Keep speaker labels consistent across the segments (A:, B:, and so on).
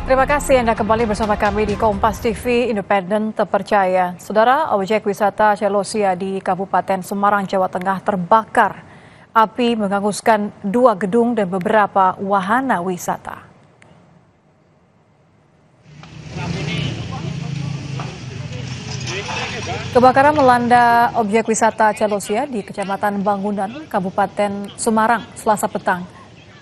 A: Terima kasih Anda kembali bersama kami di Kompas TV, independen terpercaya. Saudara, objek wisata Celosia di Kabupaten Semarang, Jawa Tengah terbakar. Api menghanguskan 2 gedung dan beberapa wahana wisata. Kebakaran melanda objek wisata Celosia di Kecamatan Bangunan, Kabupaten Semarang, Selasa petang.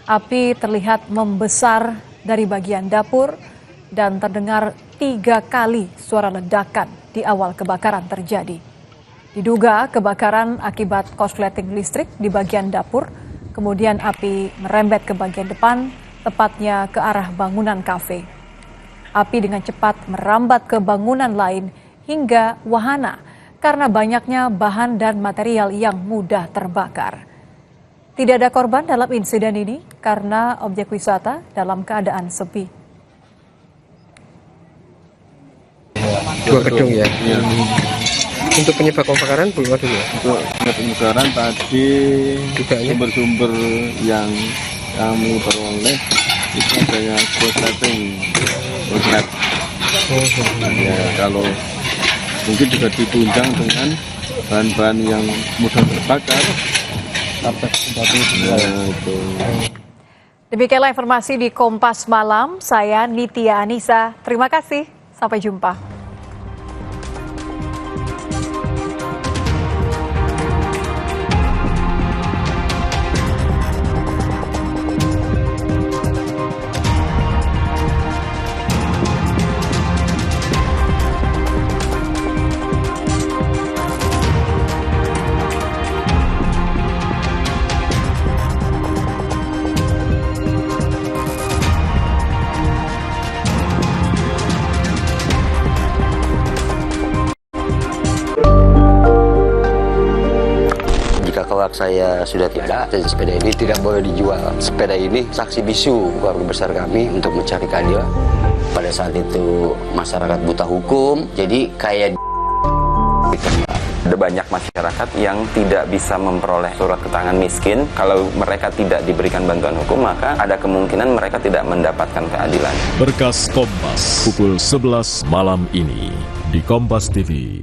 A: Api terlihat membesar dari bagian dapur dan terdengar 3 kali suara ledakan di awal kebakaran terjadi. Diduga kebakaran akibat korsleting listrik di bagian dapur, kemudian api merembet ke bagian depan, tepatnya ke arah bangunan kafe. Api dengan cepat merambat ke bangunan lain hingga wahana karena banyaknya bahan dan material yang mudah terbakar. Tidak ada korban dalam insiden ini karena objek wisata dalam keadaan sepi.
B: 2 gedung ya. Untuk penyebab kebakaran belum ada ya?
C: Untuk kebakaran tadi sumber-sumber yang kami peroleh itu adanya korsleting. Ya, kalau mungkin juga ditunjang dengan bahan-bahan yang mudah terbakar.
A: Demikianlah informasi di Kompas Malam. Saya Nitya Anissa. Terima kasih. Sampai jumpa.
D: Kelak saya sudah tidak, dan sepeda ini tidak boleh dijual. Sepeda ini saksi bisu keluarga besar kami untuk mencari keadilan. Pada saat itu masyarakat buta hukum, jadi kayak
E: ada banyak masyarakat yang tidak bisa memperoleh surat keterangan miskin. Kalau mereka tidak diberikan bantuan hukum, maka ada kemungkinan mereka tidak mendapatkan keadilan.
F: Berkas Kompas pukul 11 malam ini di Kompas TV.